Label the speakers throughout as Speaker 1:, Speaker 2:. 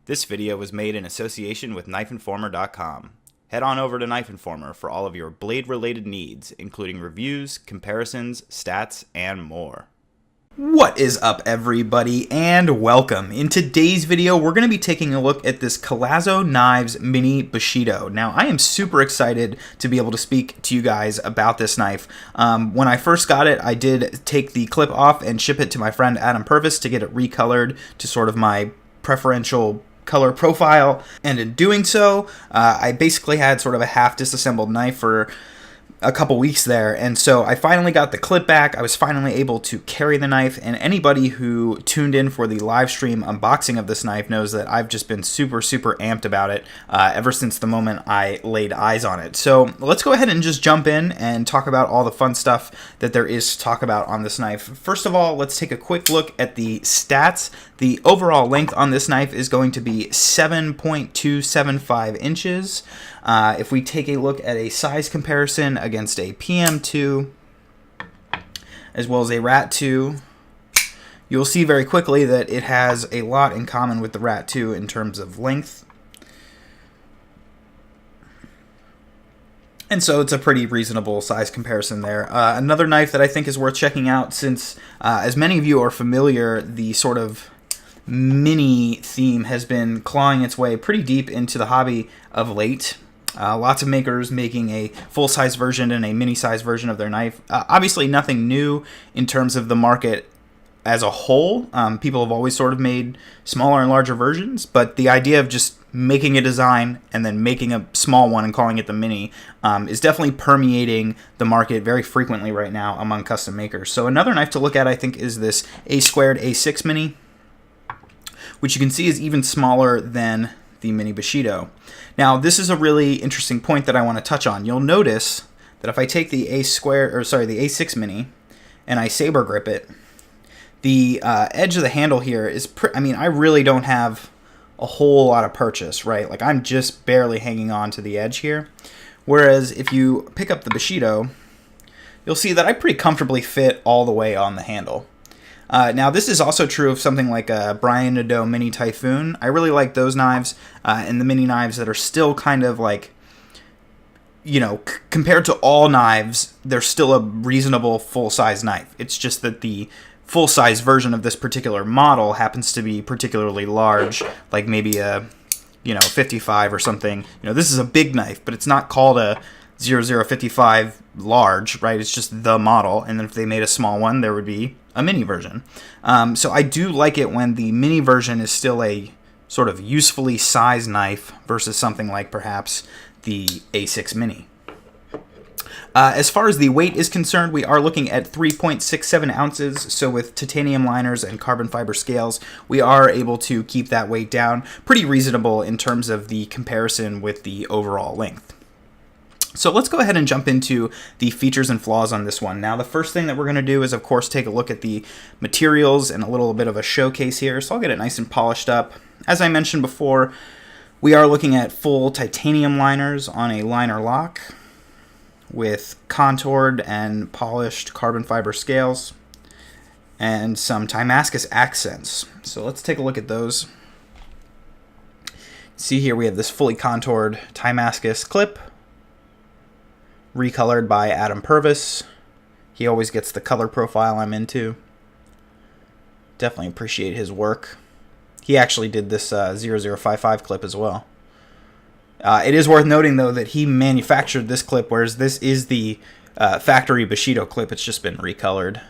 Speaker 1: This video was made in association with KnifeInformer.com. Head on over to Knife Informer for all of your blade-related needs, including reviews, comparisons, stats, and more. What is up, everybody, and welcome. In today's video, we're going to be taking a look at this Collazo Knives Mini Bushido. Now, I am super excited to be able to speak to you guys about this knife. When I first got it, I did take the clip off and ship it to my friend Adam Purvis to get it recolored to sort of my preferential color profile, and in doing so, I basically had sort of a half disassembled knife for a couple weeks there, and so I finally got the clip back. I was finally able to carry the knife, and anybody who tuned in for the live stream unboxing of this knife knows that I've just been super amped about it ever since the moment I laid eyes on it. So let's go ahead and just jump in and talk about all the fun stuff that there is to talk about on this knife. First of all, let's take a quick look at the stats. The overall length on this knife is going to be 7.275 inches. If we take a look at a size comparison against a PM2 as well as a RAT2, you'll see very quickly that it has a lot in common with the RAT2 in terms of length. And so it's a pretty reasonable size comparison there. Another knife that I think is worth checking out, since as many of you are familiar, the sort of mini theme has been clawing its way pretty deep into the hobby of late. Lots of makers making a full-size version and a mini-size version of their knife. Obviously nothing new in terms of the market as a whole. People have always sort of made smaller and larger versions, but the idea of just making a design and then making a small one and calling it the mini is definitely permeating the market very frequently right now among custom makers. So another knife to look at, I think, is this A2 A6 Mini, which you can see is even smaller than the Mini Bushido. Now, this is a really interesting point that I want to touch on. You'll notice that if I take the the A6 Mini and I saber grip it, the edge of the handle here is, I really don't have a whole lot of purchase, right? Like, I'm just barely hanging on to the edge here. Whereas if you pick up the Bushido, you'll see that I pretty comfortably fit all the way on the handle. Now, this is also true of something like a Brian Nadeau Mini Typhoon. I really like those knives, and the mini knives that are still kind of like, you know, compared to all knives, they're still a reasonable full-size knife. It's just that the full-size version of this particular model happens to be particularly large, like maybe a, 55 or something. This is a big knife, but it's not called a 0055 large, right? It's just the model, and then if they made a small one, there would be a mini version. So I do like it when the mini version is still a sort of usefully sized knife versus something like perhaps the A6 Mini. As far as the weight is concerned, we are looking at 3.67 ounces, so with titanium liners and carbon fiber scales, we are able to keep that weight down pretty reasonable in terms of the comparison with the overall length. So let's go ahead and jump into the features and flaws on this one. Now, the first thing that we're going to do is, of course, take a look at the materials and a little bit of a showcase here. So I'll get it nice and polished up. As I mentioned before, we are looking at full titanium liners on a liner lock with contoured and polished carbon fiber scales and some Damascus accents. So let's take a look at those. See here we have this fully contoured Damascus clip, recolored by Adam Purvis. He always gets the color profile I'm into. Definitely appreciate his work. He actually did this 0055 clip as well. It is worth noting, though, that he manufactured this clip, whereas this is the factory Bushido clip. It's just been recolored.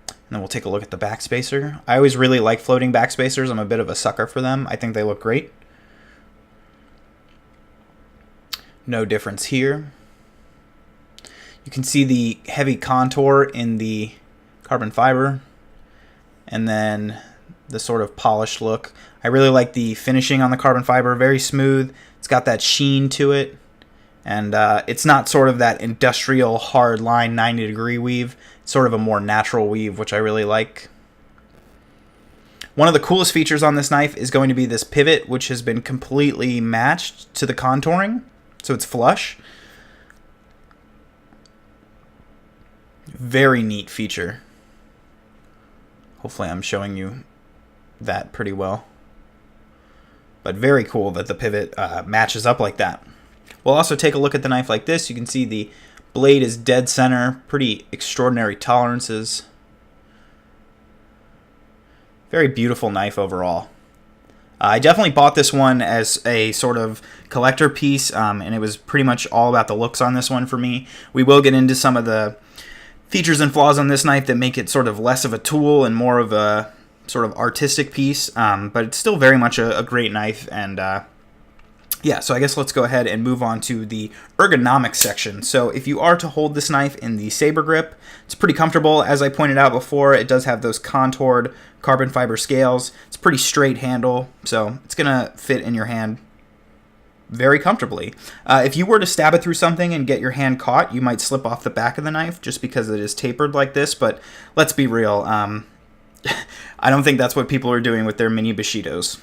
Speaker 1: And then we'll take a look at the backspacer. I always really like floating backspacers. I'm a bit of a sucker for them. I think they look great. No difference here. You can see the heavy contour in the carbon fiber, and then the sort of polished look. I really like the finishing on the carbon fiber, very smooth. It's got that sheen to it, and it's not sort of that industrial hard line 90-degree weave. It's sort of a more natural weave, which I really like. One of the coolest features on this knife is going to be this pivot, which has been completely matched to the contouring. So it's flush. Very neat feature. Hopefully I'm showing you that pretty well. but very cool that the pivot matches up like that. We'll also take a look at the knife like this. You can see the blade is dead center, pretty extraordinary tolerances. Very beautiful knife overall. I definitely bought this one as a sort of collector piece, and it was pretty much all about the looks on this one for me. We will get into some of the features and flaws on this knife that make it sort of less of a tool and more of a sort of artistic piece, but it's still very much a great knife. And yeah, so I guess let's go ahead and move on to the ergonomics section. So if you are to hold this knife in the saber grip, it's pretty comfortable. As I pointed out before, it does have those contoured carbon fiber scales. It's a pretty straight handle, so it's gonna fit in your hand very comfortably. If you were to stab it through something and get your hand caught, you might slip off the back of the knife just because it is tapered like this, but let's be real. I don't think that's what people are doing with their mini Bushidos.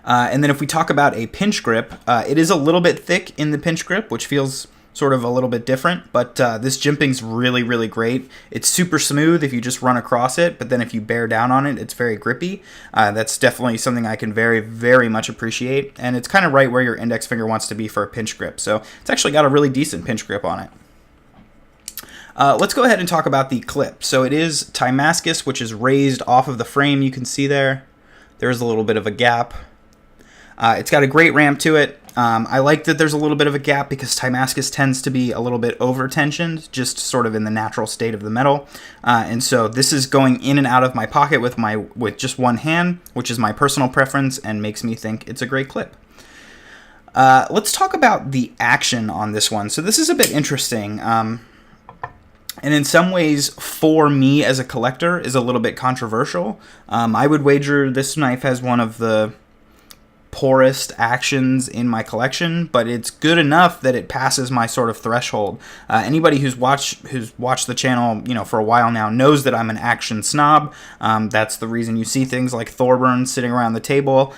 Speaker 1: And then if we talk about a pinch grip, it is a little bit thick in the pinch grip, which feels sort of a little bit different, but this jimping's really, really great. It's super smooth if you just run across it, but then if you bear down on it, it's very grippy. That's definitely something I can very, very much appreciate, and it's kind of right where your index finger wants to be for a pinch grip, so it's actually got a really decent pinch grip on it. Let's go ahead and talk about the clip. So it is Damascus, which is raised off of the frame. You can see there's a little bit of a gap. It's got a great ramp to it. I like that there's a little bit of a gap because Damascus tends to be a little bit over-tensioned, just sort of in the natural state of the metal. And so this is going in and out of my pocket with just one hand, which is my personal preference and makes me think it's a great clip. Let's talk about the action on this one. So this is a bit interesting. And in some ways, for me as a collector, is a little bit controversial. I would wager this knife has one of the poorest actions in my collection, but it's good enough that it passes my sort of threshold. Anybody who's watched the channel, for a while now knows that I'm an action snob. That's the reason you see things like Thorburn sitting around the table,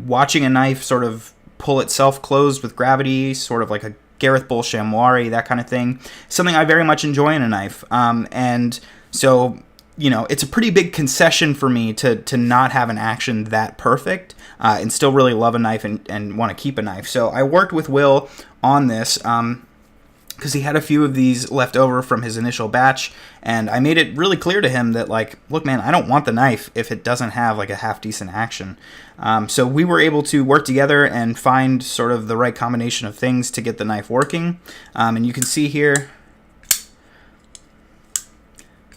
Speaker 1: watching a knife sort of pull itself closed with gravity, sort of like a Gareth Bull Chamois, that kind of thing. Something I very much enjoy in a knife. And so, it's a pretty big concession for me to not have an action that perfect and still really love a knife and want to keep a knife. So I worked with Will on this because he had a few of these left over from his initial batch, and I made it really clear to him that, like, look, man, I don't want the knife if it doesn't have like a half-decent action. So we were able to work together and find sort of the right combination of things to get the knife working. And you can see here,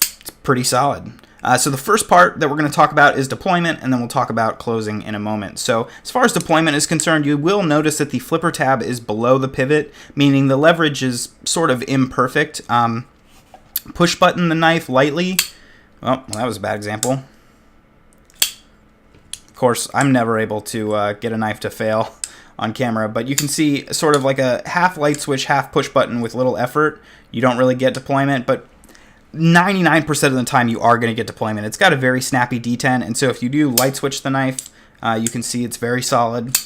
Speaker 1: it's pretty solid. So the first part that we're going to talk about is deployment, and then we'll talk about closing in a moment. So as far as deployment is concerned, you will notice that the flipper tab is below the pivot, meaning the leverage is sort of imperfect. Push button the knife lightly. Oh, well, that was a bad example. Of course, I'm never able to get a knife to fail on camera, but you can see sort of like a half light switch, half push button with little effort. You don't really get deployment, but 99% of the time you are going to get deployment. It's got a very snappy detent, and so if you do light switch the knife, you can see it's very solid,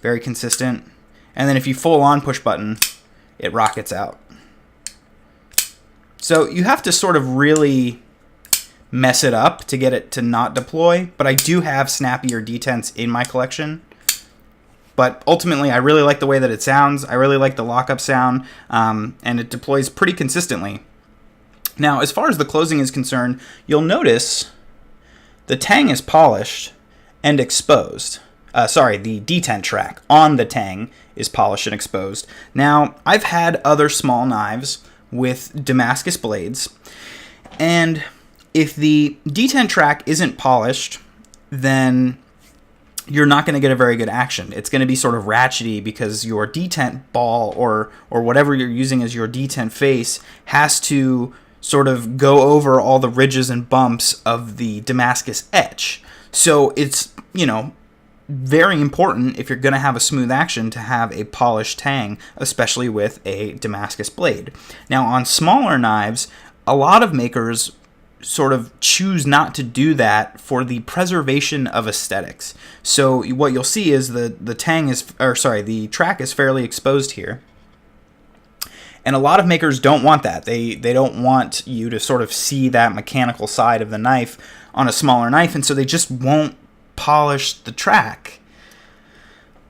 Speaker 1: very consistent. And then if you full on push button, it rockets out. So you have to sort of really mess it up to get it to not deploy, but I do have snappier detents in my collection. But ultimately, I really like the way that it sounds. I really like the lockup sound, and it deploys pretty consistently. Now, as far as the closing is concerned, you'll notice the tang is polished and exposed. The detent track on the tang is polished and exposed. Now, I've had other small knives with Damascus blades, and if the detent track isn't polished, then you're not going to get a very good action. It's going to be sort of ratchety because your detent ball or whatever you're using as your detent face has to sort of go over all the ridges and bumps of the Damascus etch. So it's, very important if you're going to have a smooth action to have a polished tang, especially with a Damascus blade. Now, on smaller knives, a lot of makers sort of choose not to do that for the preservation of aesthetics. So what you'll see is the track is fairly exposed here. And a lot of makers don't want that. They don't want you to sort of see that mechanical side of the knife on a smaller knife, and so they just won't polish the track.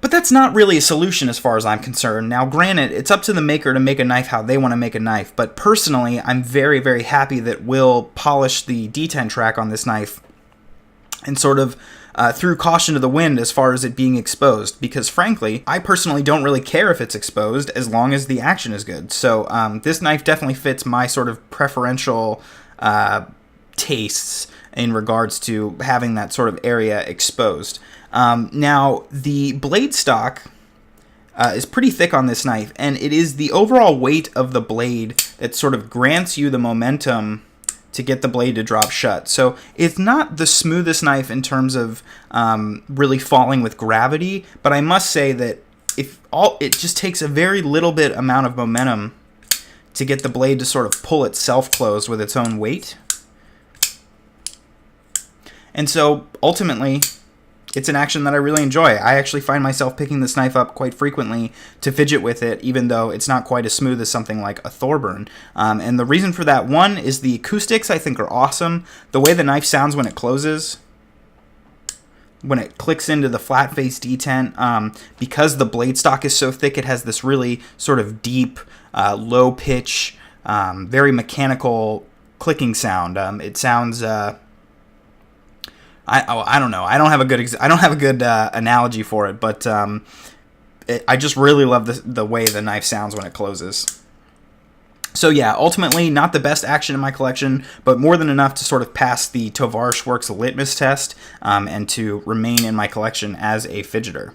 Speaker 1: But that's not really a solution as far as I'm concerned. Now, granted, it's up to the maker to make a knife how they want to make a knife, but personally, I'm very, very happy that Will polished the detent track on this knife and sort of threw caution to the wind as far as it being exposed, because frankly, I personally don't really care if it's exposed as long as the action is good. So this knife definitely fits my sort of preferential tastes in regards to having that sort of area exposed. Now, the blade stock is pretty thick on this knife, and it is the overall weight of the blade that sort of grants you the momentum to get the blade to drop shut. So it's not the smoothest knife in terms of really falling with gravity, but I must say that it just takes a very little bit amount of momentum to get the blade to sort of pull itself closed with its own weight. And so ultimately, it's an action that I really enjoy. I actually find myself picking this knife up quite frequently to fidget with it, even though it's not quite as smooth as something like a Thorburn. And the reason for that, one, is the acoustics I think are awesome. The way the knife sounds when it closes, when it clicks into the flat face detent, because the blade stock is so thick, it has this really sort of deep, low pitch, very mechanical clicking sound. It sounds... I don't know. I don't have a good analogy for it, but I just really love the way the knife sounds when it closes. So yeah, ultimately not the best action in my collection, but more than enough to sort of pass the tovarishworks litmus test and to remain in my collection as a fidgeter.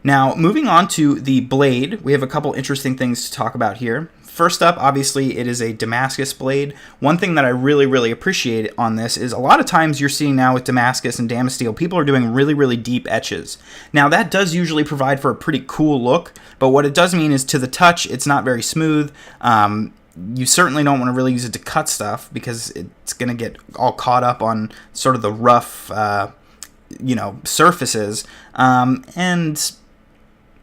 Speaker 1: Now, moving on to the blade, we have a couple interesting things to talk about here. First up, obviously, it is a Damascus blade. One thing that I really, really appreciate on this is a lot of times you're seeing now with Damascus and Damasteel, people are doing really, really deep etches. Now, that does usually provide for a pretty cool look, but what it does mean is to the touch, it's not very smooth. You certainly don't want to really use it to cut stuff because it's going to get all caught up on sort of the rough, surfaces.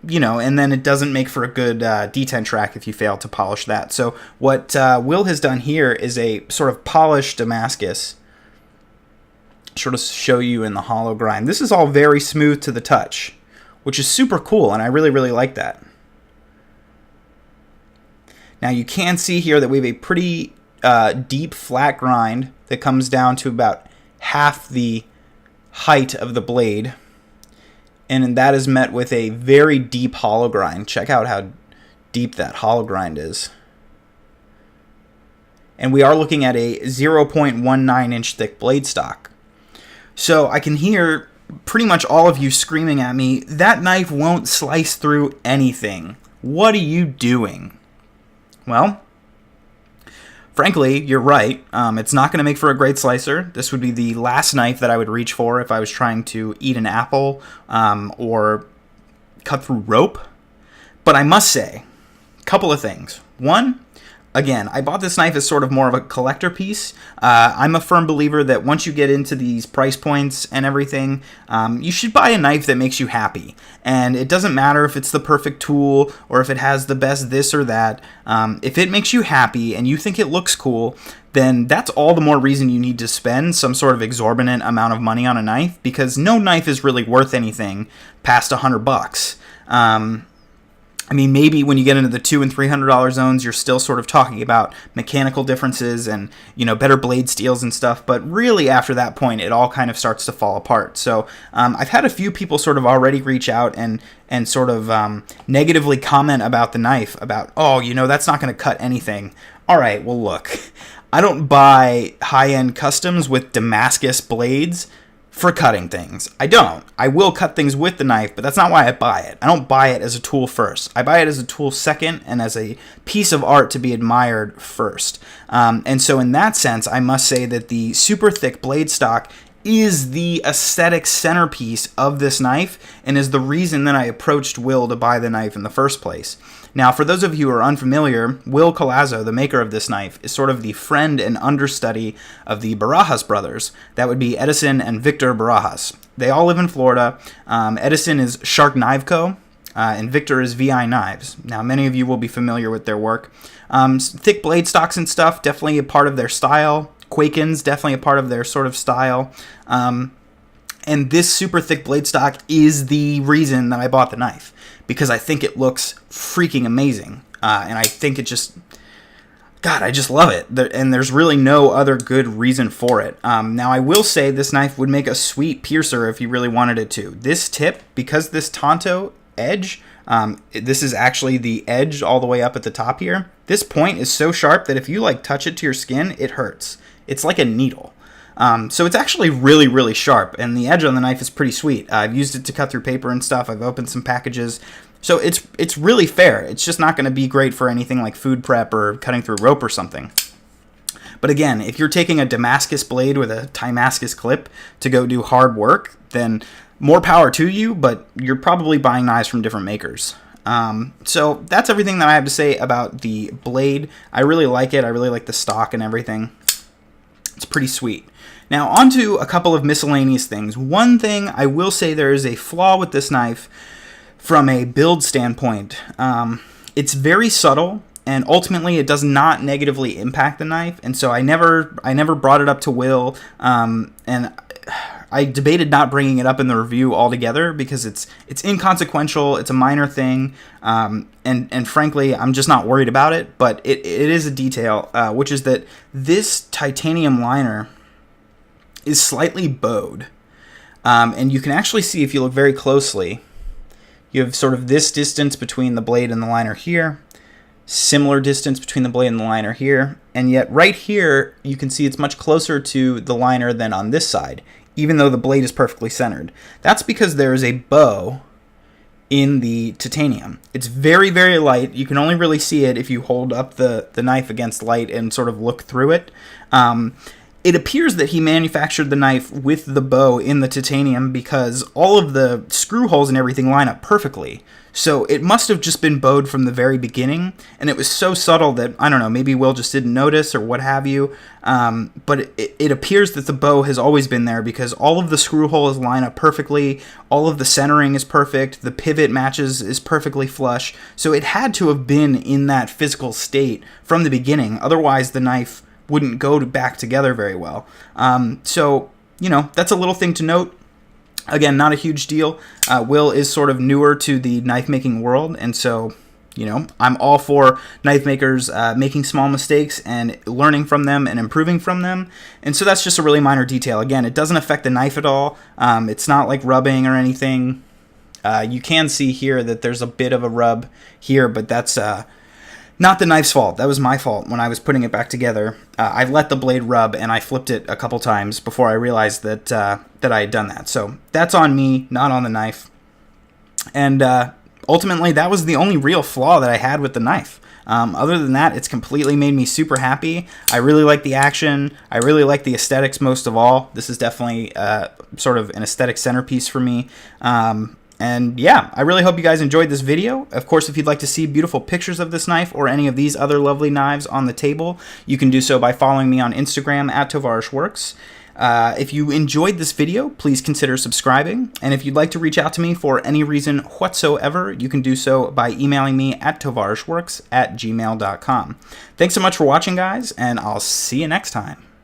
Speaker 1: And then it doesn't make for a good detent track if you fail to polish that. So what Will has done here is a sort of polished Damascus. Sort of show you in the hollow grind. This is all very smooth to the touch, which is super cool, and I really, really like that. Now you can see here that we have a pretty deep flat grind that comes down to about half the height of the blade. And that is met with a very deep hollow grind. Check out how deep that hollow grind is. And we are looking at a 0.19 inch thick blade stock. So I can hear pretty much all of you screaming at me, that knife won't slice through anything. What are you doing? Well, frankly, you're right. It's not going to make for a great slicer. This would be the last knife that I would reach for if I was trying to eat an apple or cut through rope. But I must say, a couple of things. One, again, I bought this knife as sort of more of a collector piece. I'm a firm believer that once you get into these price points and everything, you should buy a knife that makes you happy. And it doesn't matter if it's the perfect tool or if it has the best this or that. If it makes you happy and you think it looks cool, then that's all the more reason you need to spend some sort of exorbitant amount of money on a knife, because no knife is really worth anything past $100. I mean, maybe when you get into the $200 and $300 zones, you're still sort of talking about mechanical differences and, better blade steels and stuff. But really, after that point, it all kind of starts to fall apart. So I've had a few people sort of already reach out and sort of negatively comment about the knife, about, that's not going to cut anything. All right, well, look, I don't buy high-end customs with Damascus blades for cutting things. I don't. I will cut things with the knife, but that's not why I buy it. I don't buy it as a tool first. I buy it as a tool second and as a piece of art to be admired first. And so in that sense, I must say that the super thick blade stock is the aesthetic centerpiece of this knife and is the reason that I approached Will to buy the knife in the first place. Now, for those of you who are unfamiliar, Will Collazo, the maker of this knife, is sort of the friend and understudy of the Barajas brothers. That would be Edison and Victor Barajas. They all live in Florida. Edison is Shark Knife Co., and Victor is VI Knives. Now, many of you will be familiar with their work. Thick blade stocks and stuff, definitely a part of their style. Quakens, definitely a part of their sort of style. And And this super thick blade stock is the reason that I bought the knife, because I think it looks freaking amazing. And I think it just, God, I just love it. And there's really no other good reason for it. Now, I will say this knife would make a sweet piercer if you really wanted it to. This tip, because this Tonto edge, this is actually the edge all the way up at the top here. This point is so sharp that if you like touch it to your skin, it hurts. It's like a needle. So it's actually really, really sharp, and the edge on the knife is pretty sweet. I've used it to cut through paper and stuff. I've opened some packages. So it's really fair. It's just not going to be great for anything like food prep or cutting through rope or something. But again, if you're taking a Damascus blade with a Timascus clip to go do hard work, then more power to you, but you're probably buying knives from different makers. So that's everything that I have to say about the blade. I really like it. I really like the stock and everything. It's pretty sweet. Now, on to a couple of miscellaneous things. One thing I will say, there is a flaw with this knife from a build standpoint. It's very subtle, and ultimately it does not negatively impact the knife, and so I never brought it up to Will, and I debated not bringing it up in the review altogether because it's inconsequential, it's a minor thing, and frankly, I'm just not worried about it, but it is a detail, which is that this titanium liner is slightly bowed, and you can actually see, if you look very closely, you have sort of this distance between the blade and the liner here, similar distance between the blade and the liner here, and yet right here you can see it's much closer to the liner than on this side, even though the blade is perfectly centered. That's because there is a bow in the titanium. It's very, very light. You can only really see it if you hold up the knife against light and sort of look through it. It appears that he manufactured the knife with the bow in the titanium because all of the screw holes and everything line up perfectly. So it must have just been bowed from the very beginning, and it was so subtle that, I don't know, maybe Will just didn't notice or what have you, but it appears that the bow has always been there because all of the screw holes line up perfectly, all of the centering is perfect, the pivot matches is perfectly flush, so it had to have been in that physical state from the beginning, otherwise the knife wouldn't go back together very well. So, you know, that's a little thing to note. Again, not a huge deal. Will is sort of newer to the knife making world, and so, you know, I'm all for knife makers making small mistakes and learning from them and improving from them. And so that's just a really minor detail. Again, it doesn't affect the knife at all. It's not like rubbing or anything. You can see here that there's a bit of a rub here, but that's not the knife's fault. That was my fault when I was putting it back together. I let the blade rub, and I flipped it a couple times before I realized that that I had done that. So that's on me, not on the knife. And ultimately, that was the only real flaw that I had with the knife. Other than that, it's completely made me super happy. I really like the action. I really like the aesthetics most of all. This is definitely sort of an aesthetic centerpiece for me. And yeah, I really hope you guys enjoyed this video. Of course, if you'd like to see beautiful pictures of this knife or any of these other lovely knives on the table, you can do so by following me on Instagram at tovarishworks. If you enjoyed this video, please consider subscribing. And if you'd like to reach out to me for any reason whatsoever, you can do so by emailing me at tovarishworks@gmail.com. Thanks so much for watching, guys, and I'll see you next time.